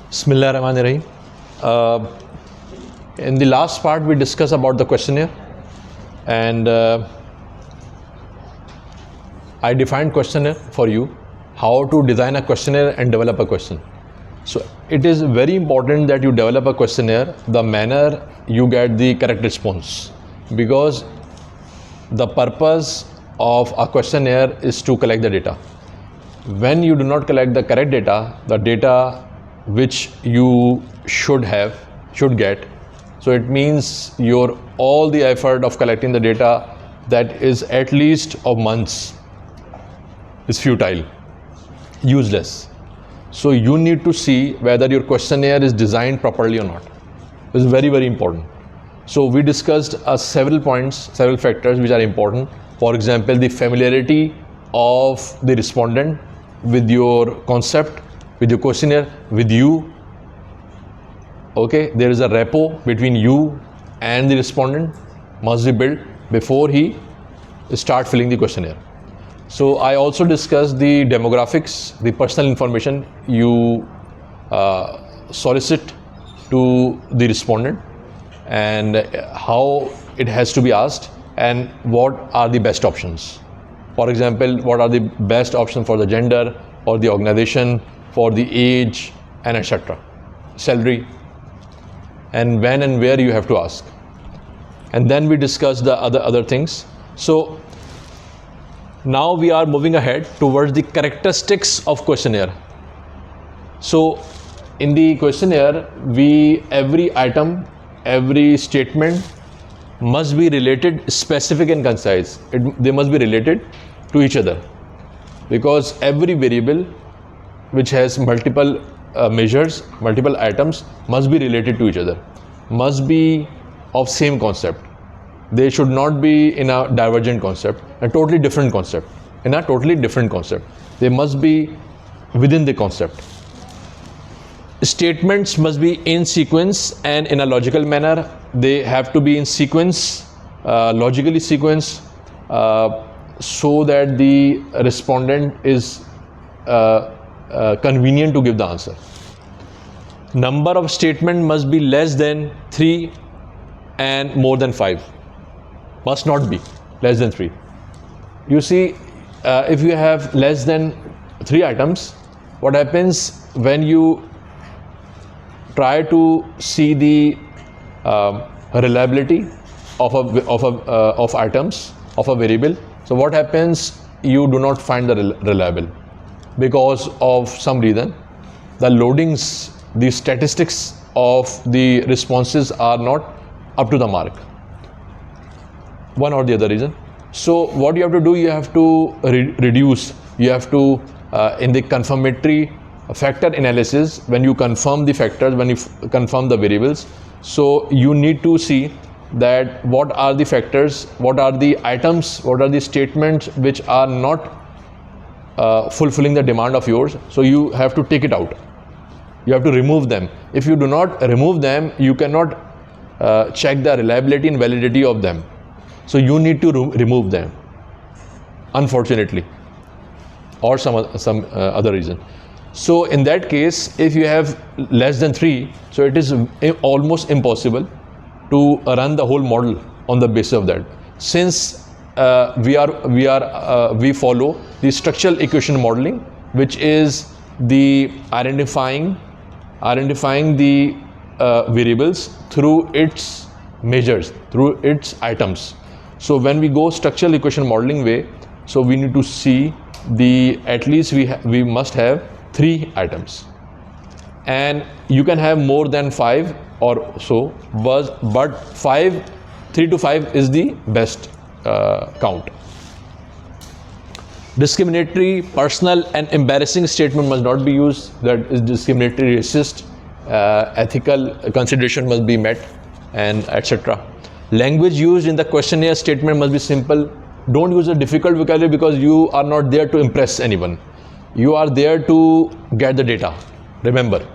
Bismillahirrahmanirrahim. In the last part, we discussed about the questionnaire, and I defined questionnaire for you, how to design a questionnaire and develop a question. So it is very important that you develop a questionnaire, the manner you get the correct response, because the purpose of a questionnaire is to collect the data. When you do not collect the correct data, the data which you should get, so it means your all the effort of collecting the data that is at least of months is futile, useless. So you need to see whether your questionnaire is designed properly or not. This is very, very important. So we discussed several points, several factors which are important. For example, the familiarity of the respondent with your concept, with your questionnaire, with you. Okay, there is a rapport between you and the respondent must be built before he start filling the questionnaire. So I also discussed the demographics, the personal information you solicit to the respondent, and how it has to be asked, and what are the best options. For example, what are the best options for the gender, for the organization, for the age, and etc. Salary, and when and where you have to ask. And then we discussed the other things. So now we are moving ahead towards the characteristics of questionnaire. So in the questionnaire, every item, every statement must be related, specific and concise. They must be related to each other, because every variable which has multiple measures, multiple items, must be related to each other, must be of same concept. They should not be in a divergent concept, a totally different concept, in a totally different concept. They must be within the concept. Statements must be in sequence and in a logical manner. They have to be in sequence, logically sequenced, so that the respondent is convenient to give the answer. Number of statement must be less than 3 and more than 5. Must not be less than 3. You see, if you have less than 3 items, what happens when you try to see the reliability of items of a variable? So what happens? You do not find the reliable because of some reason. The loadings, the statistics of the responses are not up to the mark, one or the other reason. So what you have to do, you have to reduce, you have to in the confirmatory factor analysis, when you confirm the factors, when you confirm the variables, so you need to see that what are the factors, what are the items, what are the statements which are not fulfilling the demand of yours. So you have to take it out, you have to remove them. If you do not remove them, you cannot check the reliability and validity of them. So you need to remove them, unfortunately, or some other reason. So in that case, if you have less than 3, so it is almost impossible to run the whole model on the basis of that. Since we follow the structural equation modeling, which is the identifying the variables through its measures, through its items. So when we go structural equation modeling way, so we need to see at least we must have 3 items, and you can have more than 5 or so, but 3 to 5 is the best count. Discriminatory, personal and embarrassing statement must not be used. That is discriminatory, racist, ethical consideration must be met, and etc. Language used in the questionnaire statement must be simple. Don't use a difficult vocabulary, because you are not there to impress anyone. You are there to get the data. Remember,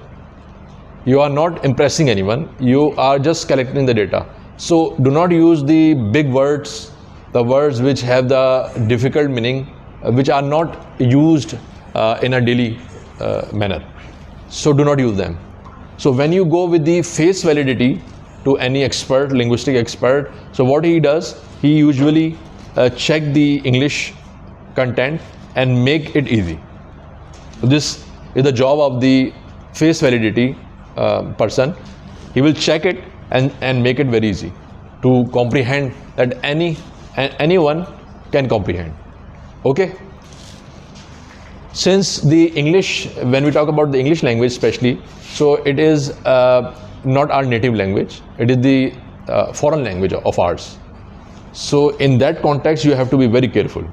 you are not impressing anyone, you are just collecting the data. So do not use the big words, the words which have the difficult meaning, which are not used in a daily manner. So do not use them. So when you go with the face validity to any expert, linguistic expert, so what he does, he usually check the English content and make it easy. This is the job of the face validity person. He will check it and make it very easy to comprehend, that anyone can comprehend. Okay. Since the English, when we talk about the English language especially, so it is not our native language, it is the foreign language of ours. So in that context, you have to be very careful.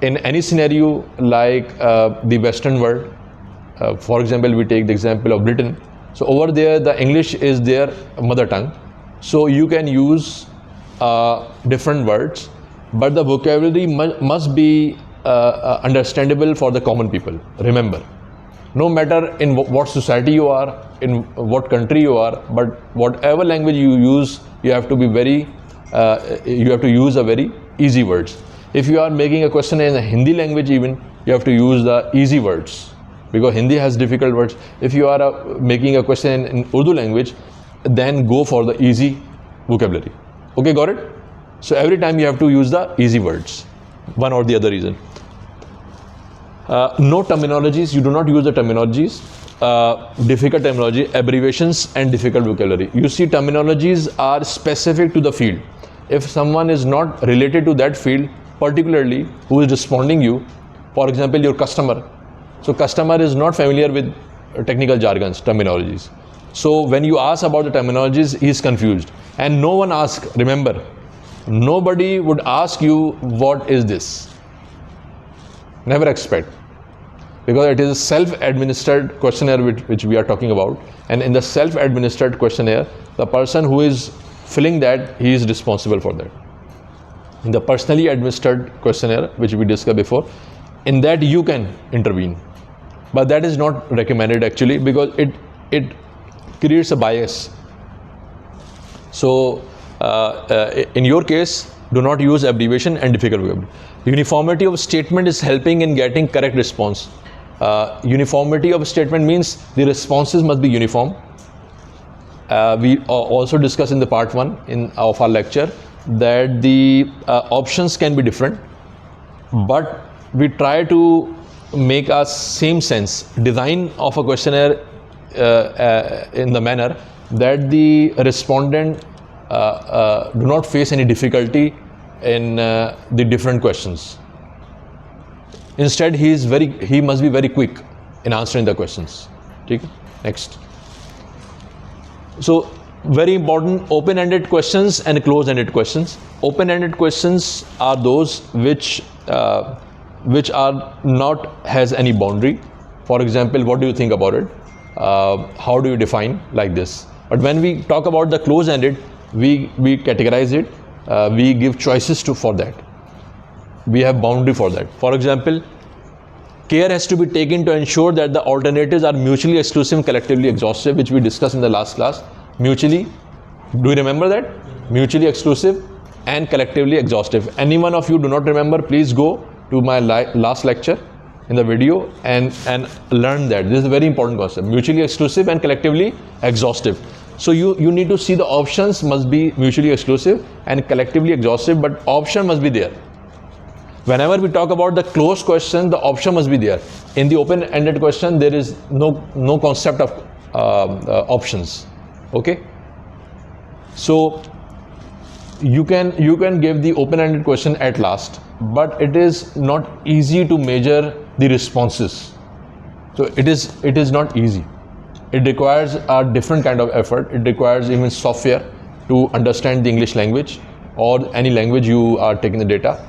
In any scenario like the Western world, for example, we take the example of Britain. So over there, the English is their mother tongue. So you can use different words, but the vocabulary must be understandable for the common people. Remember, no matter in what society you are, in what country you are, but whatever language you use, you have to be very, you have to use a very easy words. If you are making a question in the Hindi language even, you have to use the easy words, because Hindi has difficult words. If you are making a question in Urdu language, then go for the easy vocabulary. Okay, got it? So every time you have to use the easy words, one or the other reason. No terminologies, you do not use the terminologies, difficult terminology, abbreviations and difficult vocabulary. You see, terminologies are specific to the field. If someone is not related to that field, particularly who is responding you, for example, your customer. So customer is not familiar with technical jargons, terminologies. So when you ask about the terminologies, he is confused. And no one asks, remember, nobody would ask you, what is this? Never expect. Because it is a self-administered questionnaire which we are talking about. And in the self-administered questionnaire, the person who is filling that, he is responsible for that. In the personally administered questionnaire, which we discussed before, in that you can intervene. But that is not recommended actually, because it creates a bias. So in your case, do not use abbreviation and difficult vocabulary. Uniformity of statement is helping in getting correct response. Uniformity of statement means the responses must be uniform. We also discussed in the part 1 of our lecture that the options can be different, but we try to make a same sense design of a questionnaire in the manner that the respondent do not face any difficulty in the different questions. Instead, he must be very quick in answering the questions. Okay? Next. So very important, open-ended questions and closed-ended questions. Open-ended questions are those which are not has any boundary. For example, what do you think about it? How do you define, like this? But when we talk about the closed-ended, we categorize it. We give choices for that. We have boundary for that. For example, care has to be taken to ensure that the alternatives are mutually exclusive, collectively exhaustive, which we discussed in the last class. Mutually, do you remember that? Mutually exclusive and collectively exhaustive. Any one of you do not remember, please go to my last lecture in the video and learn that. This is a very important concept. Mutually exclusive and collectively exhaustive. So you need to see the options must be mutually exclusive and collectively exhaustive, but option must be there. Whenever we talk about the closed question, the option must be there. In the open-ended question, there is no concept of options. Okay. So you can give the open-ended question at last, but it is not easy to measure the responses. So it is not easy. It requires a different kind of effort. It requires even software to understand the English language or any language you are taking the data.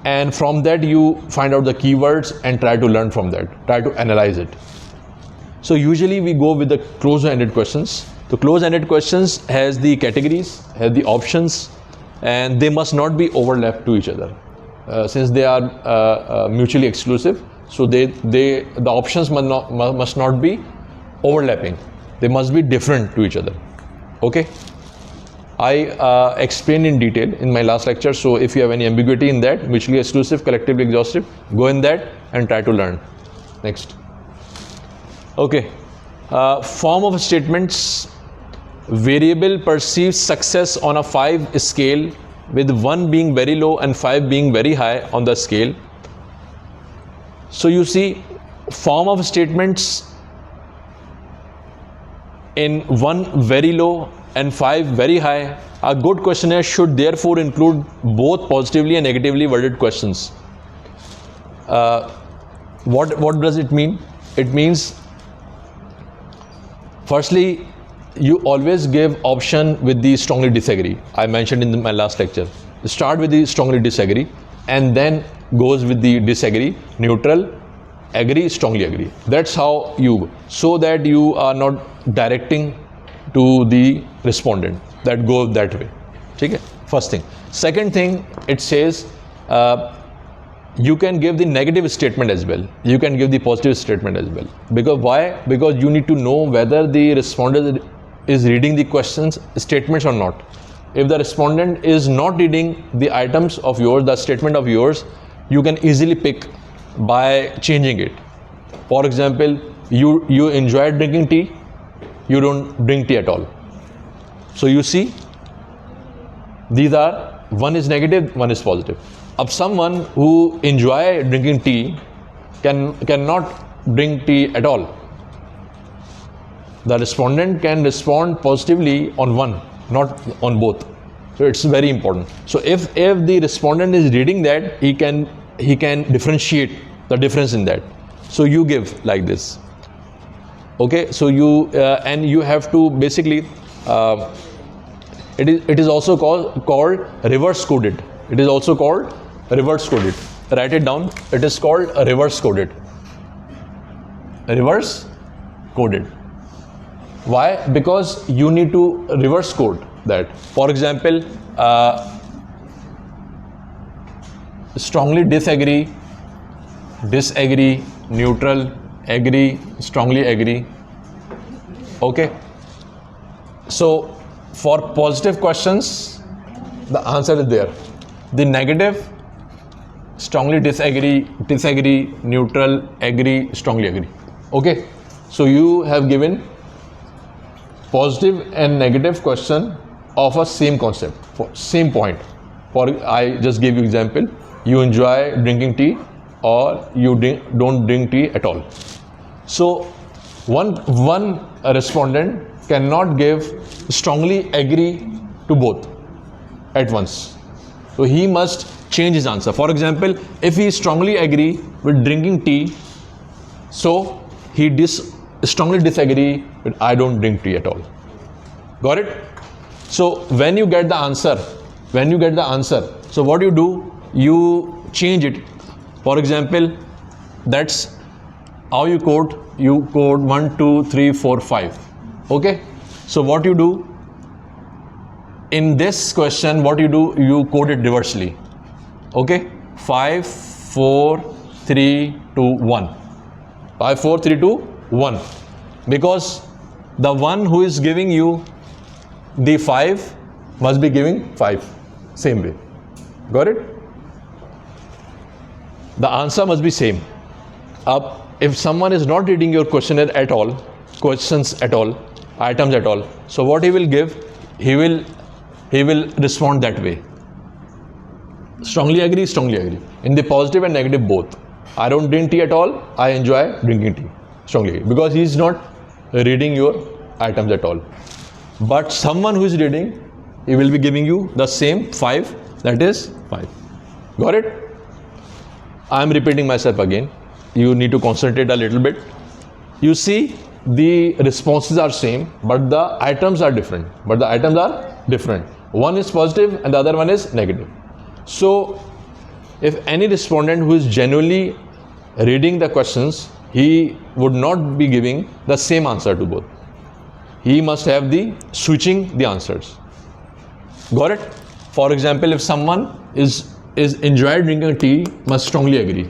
And from that you find out the keywords and try to learn from that, try to analyze it. So usually we go with the closed-ended questions. The closed-ended questions has the categories, has the options, and they must not be overlapped to each other. Since they are mutually exclusive, so the options must not be overlapping. They must be different to each other. Okay. I explained in detail in my last lecture. So if you have any ambiguity in that, mutually exclusive, collectively exhaustive, go in that and try to learn. Next. Okay. Form of statements. Variable perceives success on a 5 scale, with 1 being very low and 5 being very high on the scale. So you see, form of statements in 1 very low and 5 very high. A good questionnaire should therefore include both positively and negatively worded questions. What does it mean? It means, firstly, you always give option with the strongly disagree. I mentioned in my last lecture. Start with the strongly disagree and then goes with the disagree, neutral, agree, strongly agree. That's how you, so that you are not directing to the respondent that go that way. Okay? First thing. Second thing, it says you can give the negative statement as well. You can give the positive statement as well. Because why? Because you need to know whether the respondent is reading the questions, statements or not. If the respondent is not reading the items of yours, the statement of yours, you can easily pick by changing it. For example, you enjoy drinking tea, you don't drink tea at all. So you see, these are, one is negative, one is positive. Of someone who enjoy drinking tea cannot drink tea at all. The respondent can respond positively on one, not on both. So it's very important. So if the respondent is reading that, he can differentiate the difference in that. So you give like this. Okay, so you and you have to basically it is also called reverse coded. It is also called reverse coded. Write it down. It is called reverse coded. Reverse coded. Why? Because you need to reverse code that. For example, strongly disagree, neutral, agree, strongly agree. Okay. So for positive questions, the answer is there. The negative, strongly disagree, neutral, agree, strongly agree. Okay. So you have given positive and negative question of a same concept, for same point. For I just gave you example. You enjoy drinking tea or you don't drink tea at all. So one respondent cannot give strongly agree to both at once. So he must change his answer. For example, if he strongly agree with drinking tea, so he strongly disagree with I don't drink tea at all. Got it? So when you get the answer, so what you do, you change it. For example, that's how you code 1, 2, 3, 4, 5. Okay? So what you do in this question, what you do, you code it reversely. Okay? 5, 4, 3, 2, 1. 5, 4, 3, 2, 1. Because the one who is giving you the 5 must be giving 5. Same way. Got it? The answer must be same. If someone is not reading your questionnaire at all, questions at all, items at all, so what he will give, he will respond that way. Strongly agree, in the positive and negative both. I don't drink tea at all, I enjoy drinking tea. Strongly agree. Because he is not reading your items at all. But someone who is reading, he will be giving you the same 5, that is 5. Got it? I am repeating myself again. You need to concentrate a little bit. You see, the responses are same, but the items are different. One is positive and the other one is negative. So if any respondent who is genuinely reading the questions, he would not be giving the same answer to both. He must have the switching the answers. Got it? For example, if someone is enjoy drinking tea, must strongly agree.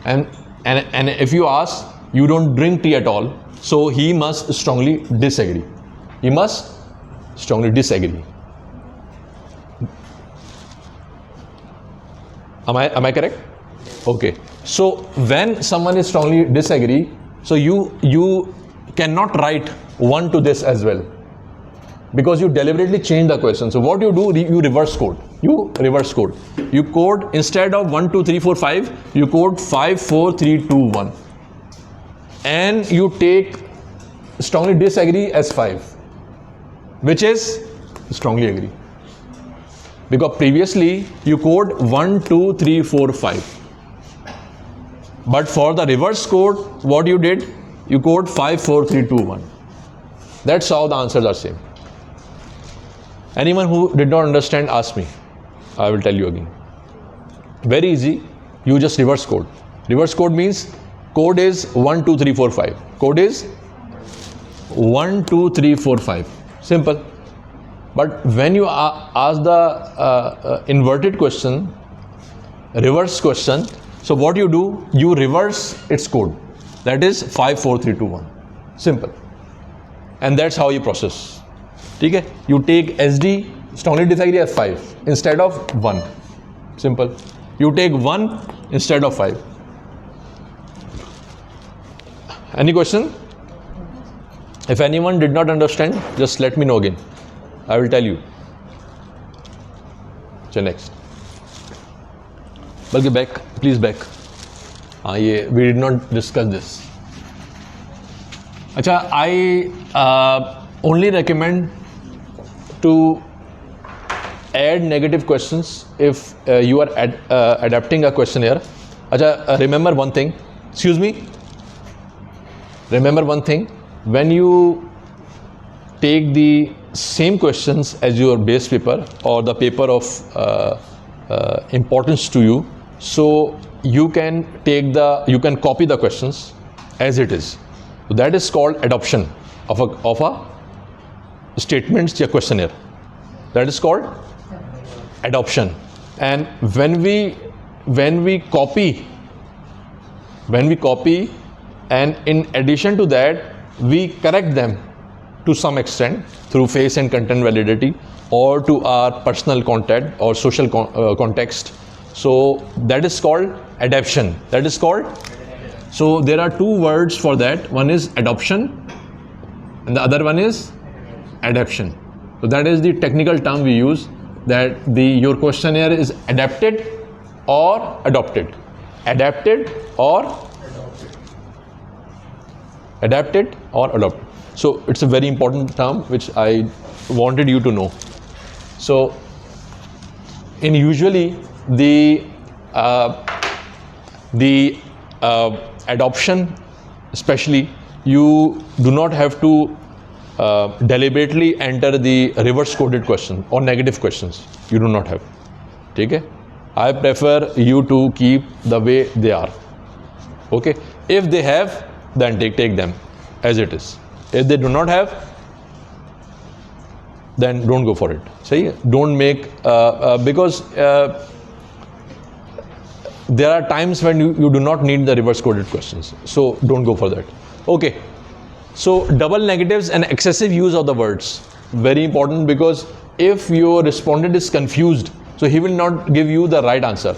And if you ask, you don't drink tea at all, so he must strongly disagree. Am I correct? Okay. So when someone is strongly disagree, So you cannot write 1 to this as well, because you deliberately change the question. So what you do, you reverse code. You code instead of 1 2 3 4 5, you code 5 4 3 2 1, and you take strongly disagree as 5, which is strongly agree, because previously you code 1 2 3 4 5. But for the reverse code, what you did, you code 5 4 3 2 1. That's how the answers are same. Anyone who did not understand, ask me. I will tell you again. Very easy. You just reverse code. Reverse code means code is 1 2 3 4 5. Code is 1 2 3 4 5. Simple. But when you ask the inverted question, reverse question, so what you do, you reverse its code. That is 5 4 3 2 1. Simple. And that's how you process. Okay? You take SD, strongly disagree, as 5 instead of 1. Simple. You take 1 instead of 5. Any question? If anyone did not understand, just let me know again. I will tell you. So next. Balki back, please back. We did not discuss this. Acha, I only recommend to add negative questions if you are adapting a questionnaire. Acha, remember one thing. Excuse me. Remember one thing. When you take the same questions as your base paper or the paper of importance to you, so you can copy the questions as it is. So that is called adoption of a statements or questionnaire. That is called adoption. And when we copy, and in addition to that, we correct them to some extent through face and content validity or to our personal content or social context. So that is called adaptation. So there are two words for that. One is adoption and the other one is adaptation. So that is the technical term we use, that your questionnaire is adapted or adopted. Adapted or adopted. So it's a very important term which I wanted you to know. So in usually the adoption, especially, you do not have to deliberately enter the reverse coded question or negative questions. You do not have. Okay? I prefer you to keep the way they are. Okay? If they have, then take them as it is. If they do not have, then don't go for it. See, don't make because there are times when you do not need the reverse coded questions. So don't go for that. Okay. So double negatives and excessive use of the words, very important, because if your respondent is confused, so he will not give you the right answer.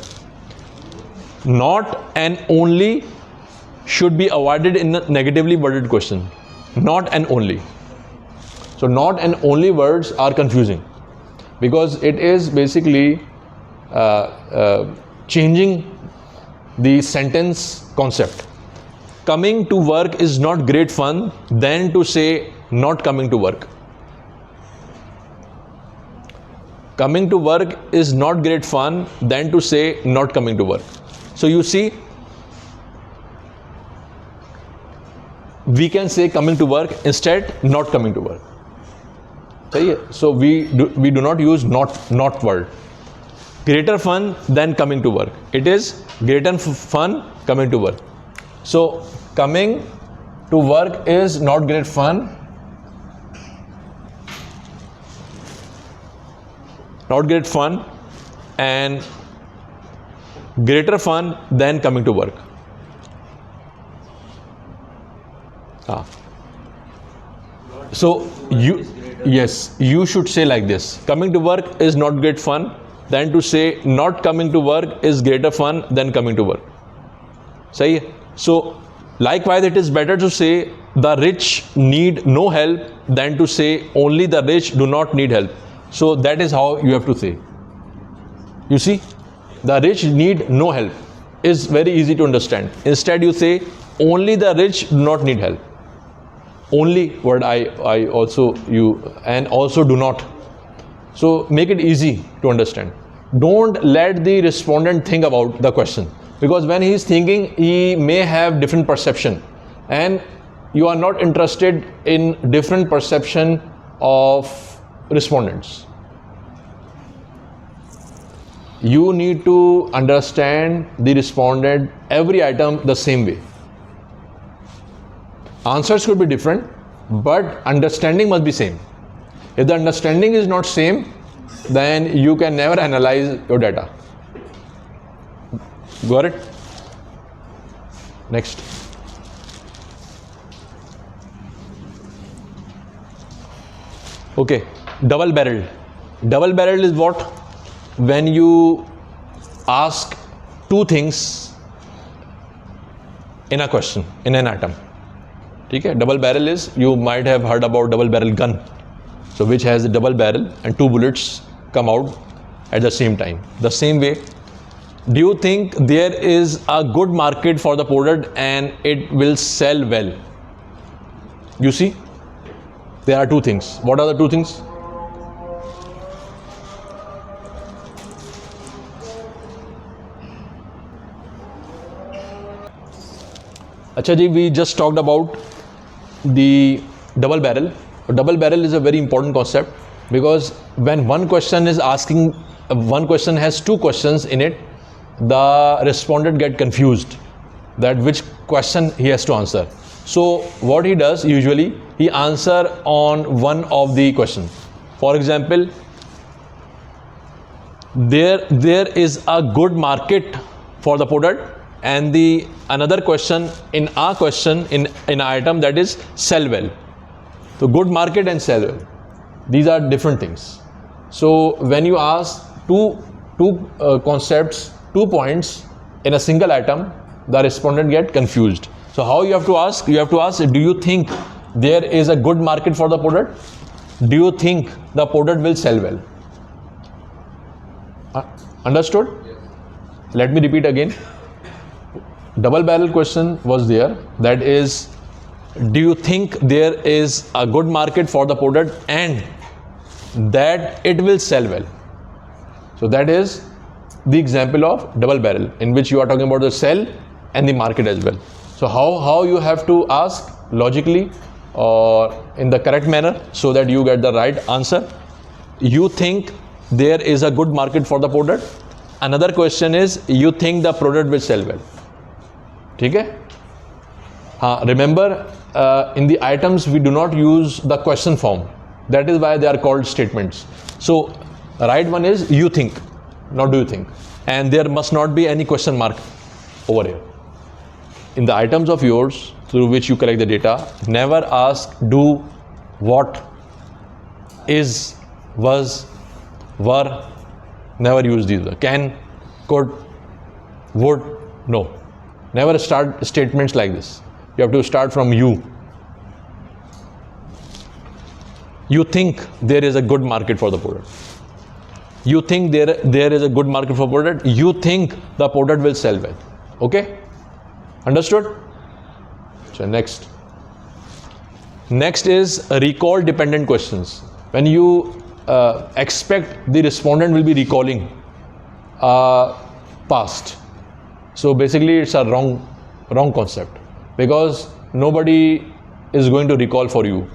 Not and only should be avoided in a negatively worded question. Not and only. So not and only words are confusing because it is basically changing the sentence concept. Coming to work is not great fun than to say not coming to work. Coming to work is not great fun than to say not coming to work. So you see, we can say coming to work instead not coming to work. So we do not use not word. Greater fun than coming to work. It is greater fun coming to work. So coming to work is not great fun. Not great fun and greater fun than coming to work. So you should say like this: coming to work is not great fun than to say not coming to work is greater fun than coming to work. Sahi hai? So Likewise, it is better to say the rich need no help than to say only the rich do not need help. So that is how you have to say. You see, the rich need no help is very easy to understand. Instead you say only the rich do not need help. Only word I also you and also do not. So make it easy to understand. Don't let the respondent think about the question, because when he is thinking, he may have different perception, and you are not interested in different perception of respondents. You need to understand the respondent every item the same way. Answers could be different, but understanding must be same. If the understanding is not same, then you can never analyze your data. Got it? Next. Okay, double barreled. Double barreled is what? When you ask two things in a question, in an item. Okay? Double barrel is, you might have heard about double barrel gun. So which has a double barrel and two bullets come out at the same time. The same way, do you think there is a good market for the product and it will sell well? You see, there are two things. What are the two things? Acha ji, we just talked about the double barrel. Double barrel is a very important concept, because when one question is asking, one question has two questions in it, the respondent get confused that which question he has to answer. So what he does usually, he answer on one of the question. For example, there is a good market for the product, and the another question in our question in an item, that is sell well. So good market and sell well, these are different things. So when you ask two concepts, 2 points in a single item, the respondent get confused. So how you have to ask? You have to ask, do you think there is a good market for the product? Do you think the product will sell well? Understood? Yes. Let me repeat again. Double barrel question was there, that is, do you think there is a good market for the product and that it will sell well? So that is the example of double barrel, in which you are talking about the sell and the market as well. So how you have to ask logically or in the correct manner so that you get the right answer. You think there is a good market for the product. Another question is, you think the product will sell well. Okay? Remember, in the items we do not use the question form. That is why they are called statements. So right one is you think, not do you think, and there must not be any question mark over here. In the items of yours through which you collect the data, never ask do, what, is, was, were. Never use these. Can, could, would, no. Never start statements like this. You have to start from you. You think there is a good market for the product. You think there is a good market for product. You think the product will sell well. Okay? Understood? So next. Next is recall dependent questions. When you expect the respondent will be recalling past. So basically it's a wrong concept, because nobody is going to recall for you.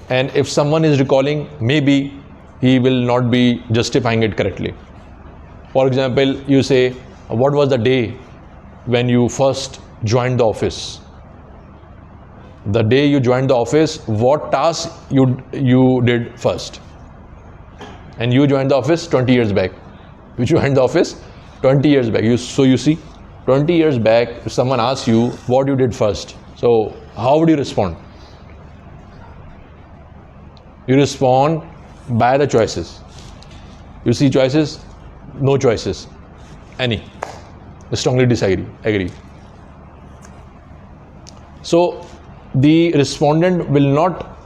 And if someone is recalling, maybe he will not be justifying it correctly. For example, you say, what was the day when you first joined the office? The day you joined the office, what task you did first? And you joined the office 20 years back. You joined the office 20 years back. So you see, 20 years back, if someone asks you what you did first, so how would you respond? You respond by the choices. You see choices, no choices, any. Strongly disagree, agree. So the respondent will not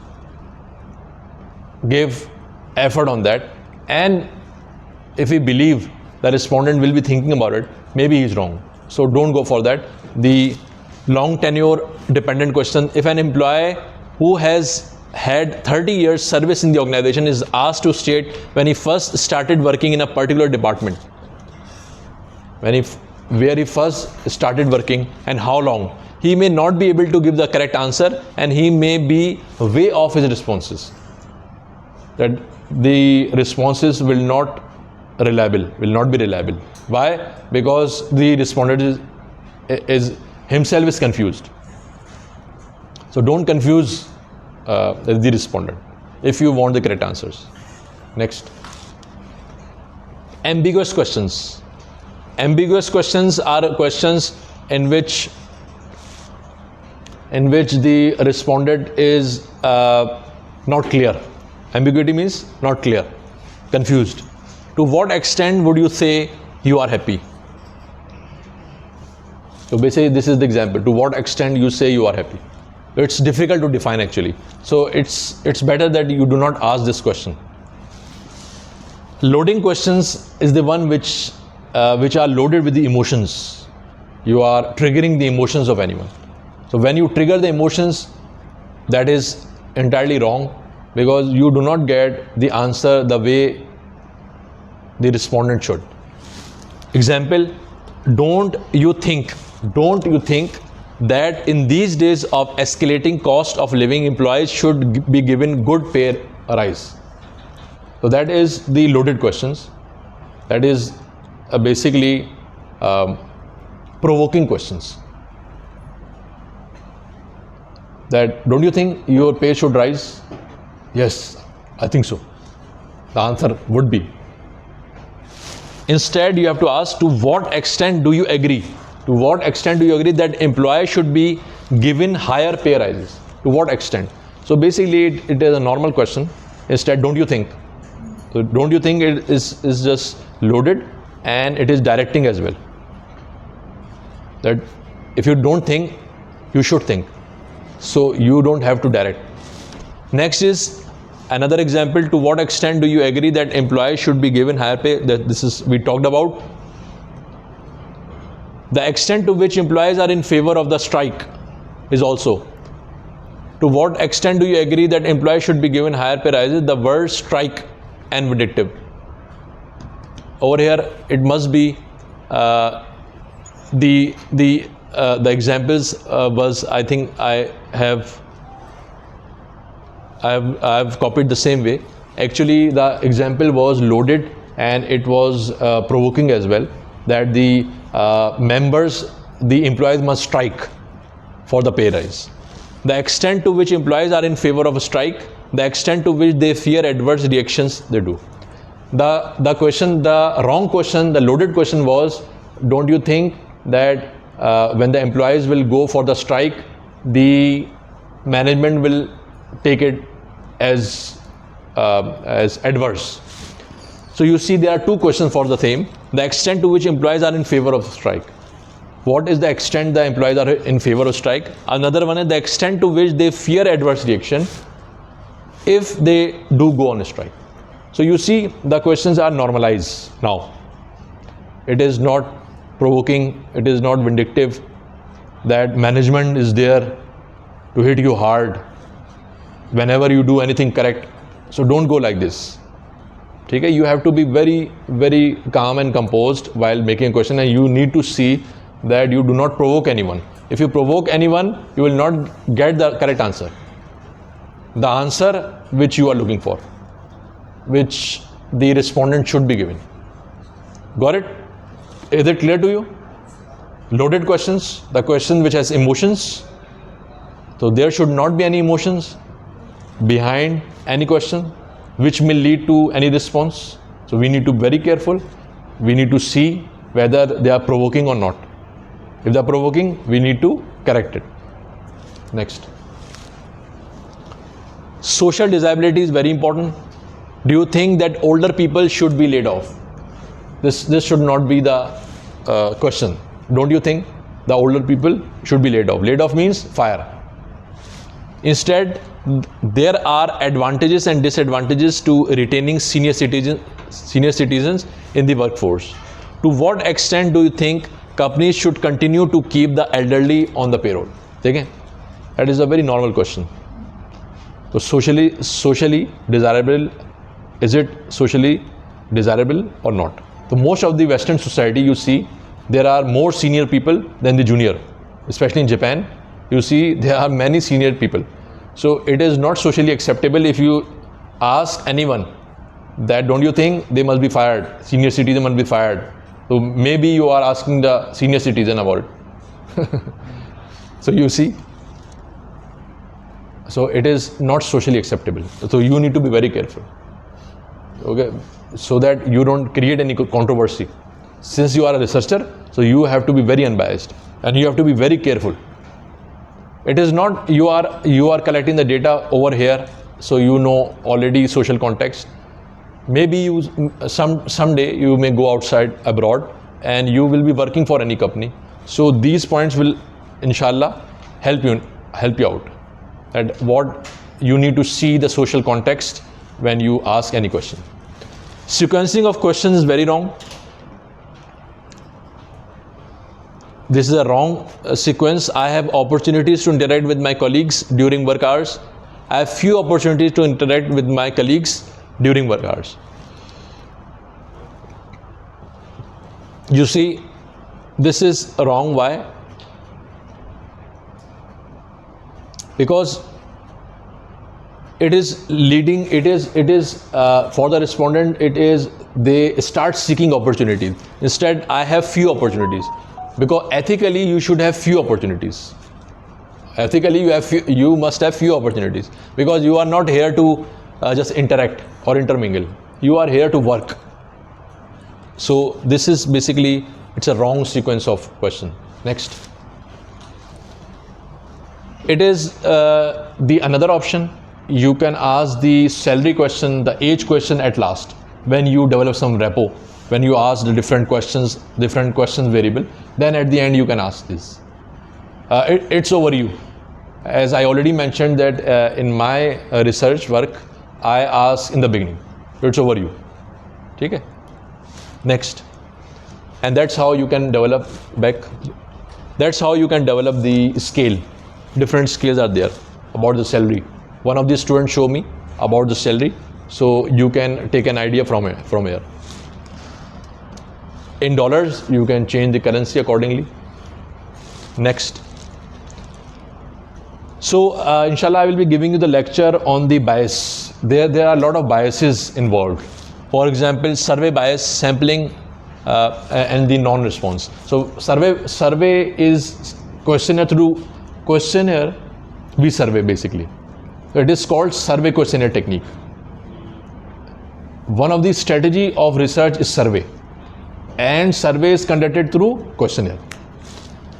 give effort on that, and if we believe the respondent will be thinking about it, maybe he's wrong. So don't go for that. The long tenure dependent question, if an employee who has had 30 years service in the organization is asked to state when he first started working in a particular department, where he first started working and how long, he may not be able to give the correct answer, and he may be way off his responses. That the responses will not be reliable. Why? Because the respondent is himself is confused. So don't confuse the respondent if you want the correct answers. Next, ambiguous questions. Ambiguous questions are questions in which the respondent is not clear. Ambiguity means not clear, confused. To what extent would you say you are happy? So basically this is the example. To what extent you say you are happy? It's difficult to define actually. So it's better that you do not ask this question. Loading questions is the one which are loaded with the emotions. You are triggering the emotions of anyone. So when you trigger the emotions, that is entirely wrong, because you do not get the answer the way the respondent should. Example, don't you think that in these days of escalating cost of living, employees should be given good pay rise? So that is the loaded questions. That is basically provoking questions. That don't you think your pay should rise? Yes, I think so. The answer would be. Instead, you have to ask, to what extent do you agree? To what extent do you agree that employees should be given higher pay rises? To what extent? So basically, it is a normal question. Instead, don't you think? So don't you think it is just loaded, and it is directing as well. That if you don't think, you should think. So you don't have to direct. Next is another example. To what extent do you agree that employees should be given higher pay? That this is we talked about. The extent to which employees are in favor of the strike is also. To what extent do you agree that employees should be given higher pay rises? The word strike and vindictive. Over here, it must be the examples was, I think I have copied the same way. Actually, the example was loaded and it was provoking as well. That the employees must strike for the pay rise. The extent to which employees are in favor of a strike, the extent to which they fear adverse reactions, they do. The wrong question, the loaded question was, don't you think that when the employees will go for the strike, the management will take it as adverse? So you see, there are two questions for the same. The extent to which employees are in favor of strike. What is the extent the employees are in favor of strike? Another one is the extent to which they fear adverse reaction if they do go on a strike. So you see, the questions are normalized now. It is not provoking, it is not vindictive, that management is there to hit you hard whenever you do anything correct. So don't go like this. Okay? You have to be very, very calm and composed while making a question, and you need to see that you do not provoke anyone. If you provoke anyone, you will not get the correct answer. The answer which you are looking for, which the respondent should be given. Got it? Is it clear to you? Loaded questions, the question which has emotions. So there should not be any emotions behind any question which may lead to any response. So we need to be very careful. We need to see whether they are provoking or not. If they are provoking, we need to correct it. Next. Social desirability is very important. Do you think that older people should be laid off? This should not be the question. Don't you think? the older people should be laid off. Laid off means fire. Instead, there are advantages and disadvantages to retaining senior citizens in the workforce. To what extent do you think companies should continue to keep the elderly on the payroll? Again, that is a very normal question. So socially desirable, is it socially desirable or not? So most of the Western society, you see, there are more senior people than the junior. Especially in Japan, you see there are many senior people. So it is not socially acceptable if you ask anyone that don't you think they must be fired, senior citizen must be fired. So maybe you are asking the senior citizen about it. So you see, so it is not socially acceptable. So you need to be very careful, okay, so that you don't create any controversy. Since you are a researcher, so you have to be very unbiased and you have to be very careful. It is not you are collecting the data over here, so you know already social context. Maybe you someday you may go outside abroad and you will be working for any company. So these points will inshallah help you out. And what you need to see the social context when you ask any question. Sequencing of questions is very wrong. This is a wrong sequence. I have opportunities to interact with my colleagues during work hours. I have few opportunities to interact with my colleagues during work hours. You see, this is wrong. Why? Because it is leading, it is for the respondent, they start seeking opportunities. Instead, I have few opportunities. Because ethically, you should have few opportunities. Ethically, you must have few opportunities. Because you are not here to just interact or intermingle. You are here to work. So this is basically, it's a wrong sequence of question. Next. It is the another option. You can ask the salary question, the age question at last, when you develop some rapport, when you ask the different questions variable, then at the end you can ask this. It's over you. As I already mentioned that in my research work, I ask in the beginning. It's over you. Okay? Next. And that's how you can develop that's how you can develop the scale. Different scales are there about the salary. One of the students show me about the salary, so you can take an idea from here. In dollars, you can change the currency accordingly. Next. So inshallah, I will be giving you the lecture on the bias. There are a lot of biases involved. For example, survey bias, sampling, and the non-response. So survey is questionnaire through questionnaire we survey basically. It is called survey questionnaire technique. One of the strategy of research is survey, and survey is conducted through questionnaire.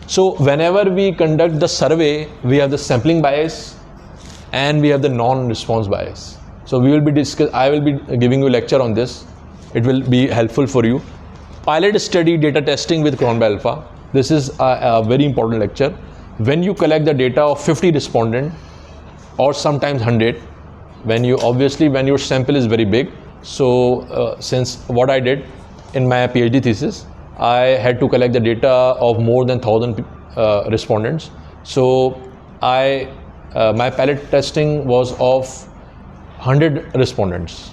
So whenever we conduct the survey, we have the sampling bias and we have the non-response bias. So I will be giving you a lecture on this. It will be helpful for you. Pilot study data testing with cron by alpha. This is a very important lecture. When you collect the data of 50 respondents or sometimes 100, when your sample is very big. So since what I did in my PhD thesis, I had to collect the data of more than 1,000 respondents. So my pilot testing was of 100 respondents.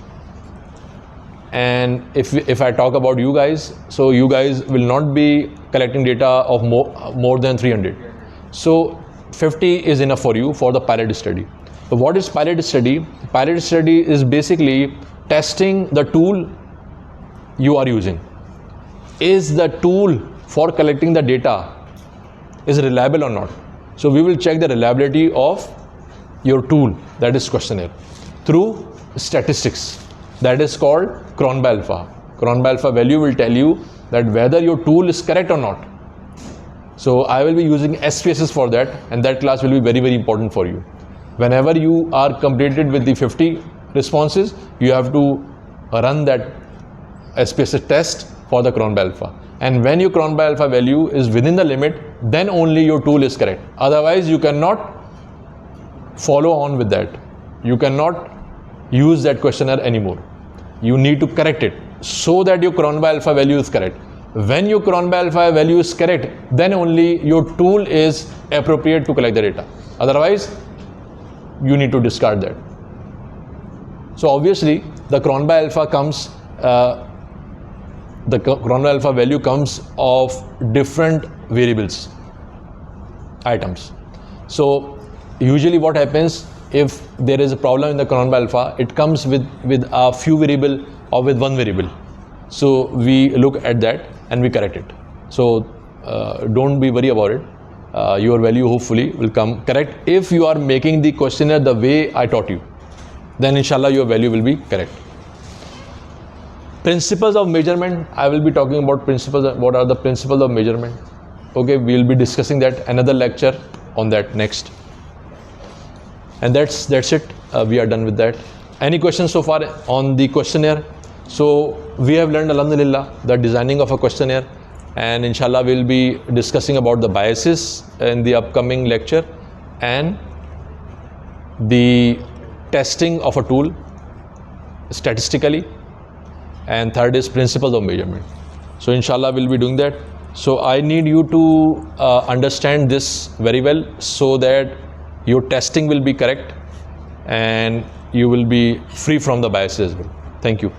And if I talk about you guys, so you guys will not be collecting data of more than 300. So 50 is enough for you for the pilot study. So what is pilot study? Pilot study is basically testing the tool you are using. Is the tool for collecting the data is reliable or not? So we will check the reliability of your tool, that is questionnaire, through statistics. That is called cron by alpha. Cron by alpha value will tell you that whether your tool is correct or not. So I will be using SPSS for that, and that class will be very, very important for you. Whenever you are completed with the 50 responses, you have to run that SPSS test for the cron by alpha. and when your cron by alpha value is within the limit, then only your tool is correct. Otherwise you cannot follow on with that. You cannot use that questionnaire anymore. You need to correct it so that your cron by alpha value is correct. When your cron by alpha value is correct, then only your tool is appropriate to collect the data. Otherwise you need to discard that. So obviously the cron by alpha comes the cron by alpha value comes of different variables, items. So usually what happens, if there is a problem in the cron by alpha, it comes with a few variable or with one variable. So we look at that and we correct it. So don't be worried about it. Your value hopefully will come correct if you are making the questionnaire the way I taught you. Then inshallah your value will be correct. Principles of measurement, I will be talking about principles. What are the principles of measurement? Okay, we will be discussing that another lecture on that next. And that's it. We are done with that. Any questions so far on the questionnaire? So we have learned, alhamdulillah, the designing of a questionnaire, and inshallah we'll be discussing about the biases in the upcoming lecture and the testing of a tool statistically, and third is principles of measurement. So inshallah we'll be doing that. So I need you to understand this very well so that your testing will be correct and you will be free from the biases as well. Thank you.